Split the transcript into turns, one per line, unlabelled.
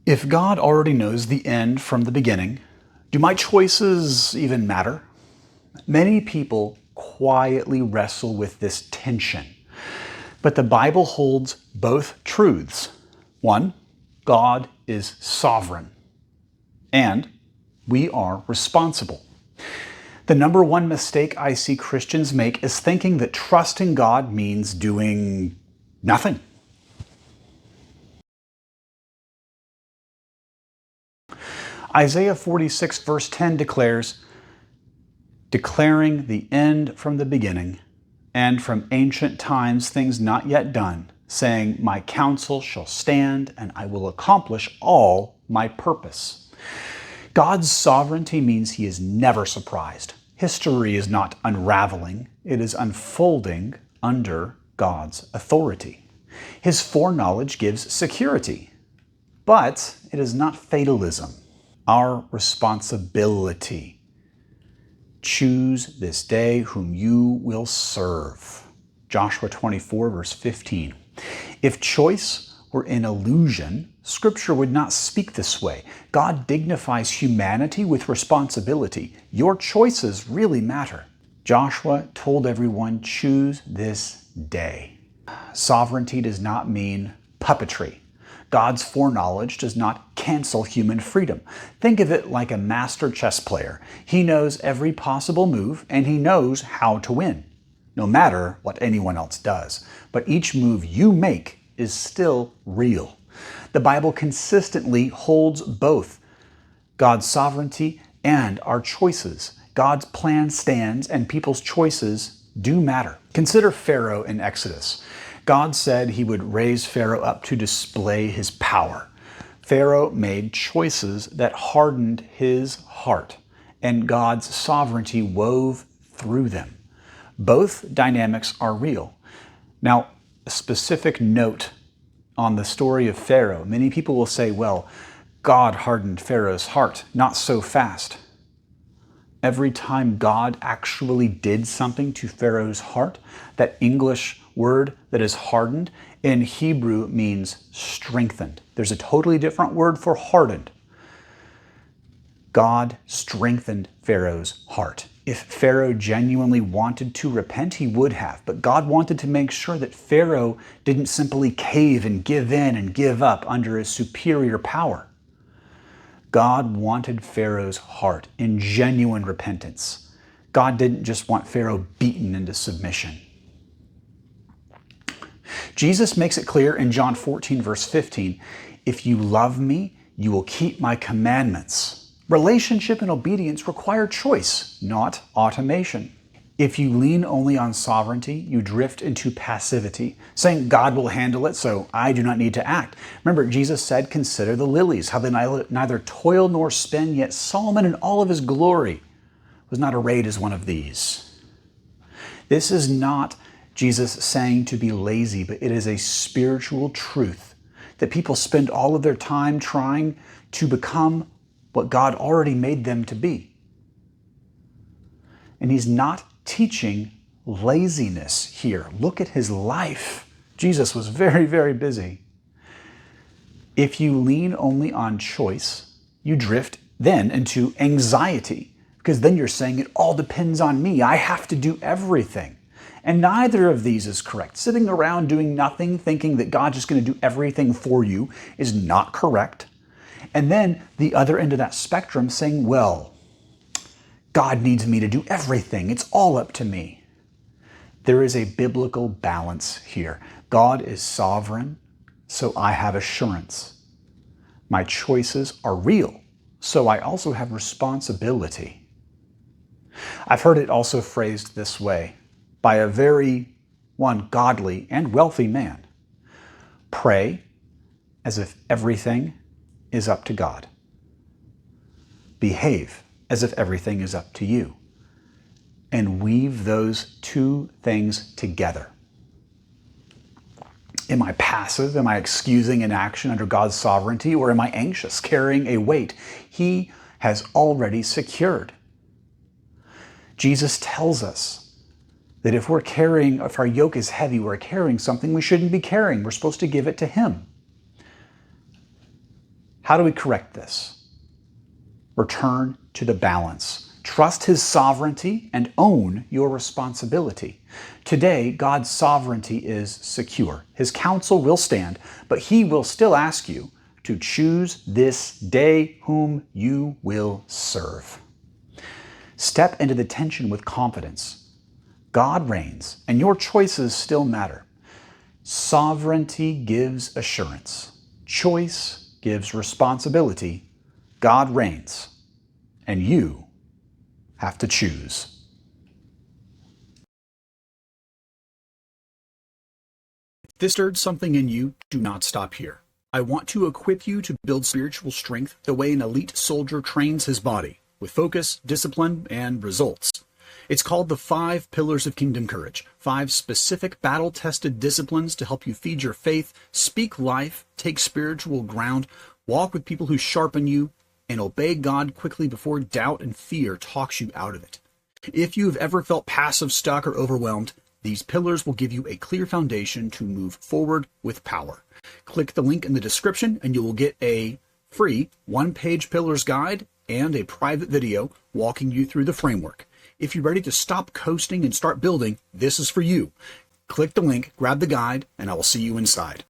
If God already knows the end from the beginning, do my choices even matter? Many people quietly wrestle with this tension, but the Bible holds both truths. One, God is sovereign, and we are responsible. The number one mistake I see Christians make is thinking that trusting God means doing nothing. Isaiah 46 verse 10 declares, declaring the end from the beginning, and from ancient times things not yet done, saying, my counsel shall stand, and I will accomplish all my purpose. God's sovereignty means he is never surprised. History is not unraveling, it is unfolding under God's authority. His foreknowledge gives security, but it is not fatalism. Our responsibility. Choose this day whom you will serve. Joshua 24, verse 15. If choice were an illusion, Scripture would not speak this way. God dignifies humanity with responsibility. Your choices really matter. Joshua told everyone, choose this day. Sovereignty does not mean puppetry. God's foreknowledge does not cancel human freedom. Think of it like a master chess player. He knows every possible move, and he knows how to win, no matter what anyone else does. But each move you make is still real. The Bible consistently holds both God's sovereignty and our choices. God's plan stands, and people's choices do matter. Consider Pharaoh in Exodus. God said he would raise Pharaoh up to display his power. Pharaoh made choices that hardened his heart, and God's sovereignty wove through them. Both dynamics are real. Now, a specific note on the story of Pharaoh. Many people will say, well, God hardened Pharaoh's heart. Not so fast. Every time God actually did something to Pharaoh's heart, that English word that is hardened in Hebrew means strengthened. There's a totally different word for hardened. God strengthened Pharaoh's heart. If Pharaoh genuinely wanted to repent, he would have. But God wanted to make sure that Pharaoh didn't simply cave and give in and give up under his superior power. God wanted Pharaoh's heart in genuine repentance. God didn't just want Pharaoh beaten into submission. Jesus makes it clear in John 14, verse 15, if you love me, you will keep my commandments. Relationship and obedience require choice, not automation. If you lean only on sovereignty, you drift into passivity, saying God will handle it, so I do not need to act. Remember, Jesus said, consider the lilies, how they neither toil nor spin, yet Solomon in all of his glory was not arrayed as one of these. This is not Jesus saying to be lazy, but it is a spiritual truth that people spend all of their time trying to become what God already made them to be. And he's not teaching laziness here. Look at his life. Jesus was very, very busy. If you lean only on choice, you drift then into anxiety, because then you're saying it all depends on me. I have to do everything. And neither of these is correct. Sitting around doing nothing, thinking that God's just going to do everything for you is not correct. And then the other end of that spectrum saying, well, God needs me to do everything. It's all up to me. There is a biblical balance here. God is sovereign, so I have assurance. My choices are real, so I also have responsibility. I've heard it also phrased this way by a very, godly and wealthy man. Pray as if everything is up to God. Behave as if everything is up to you. And weave those two things together. Am I passive? Am I excusing inaction under God's sovereignty? Or am I anxious, carrying a weight He has already secured? Jesus tells us that if our yoke is heavy, we're carrying something we shouldn't be carrying. We're supposed to give it to Him. How do we correct this? Return to the balance. Trust His sovereignty and own your responsibility. Today, God's sovereignty is secure. His counsel will stand, but He will still ask you to choose this day whom you will serve. Step into the tension with confidence. God reigns, and your choices still matter. Sovereignty gives assurance. Choice gives responsibility. God reigns, and you have to choose. If this stirred something in you, do not stop here. I want to equip you to build spiritual strength the way an elite soldier trains his body, with focus, discipline, and results. It's called the 5 Pillars of Kingdom Courage, 5 specific battle-tested disciplines to help you feed your faith, speak life, take spiritual ground, walk with people who sharpen you, and obey God quickly before doubt and fear talks you out of it. If you've ever felt passive, stuck, or overwhelmed, these pillars will give you a clear foundation to move forward with power. Click the link in the description and you will get a free 1-page pillars guide and a private video walking you through the framework. If you're ready to stop coasting and start building, this is for you. Click the link, grab the guide, and I will see you inside.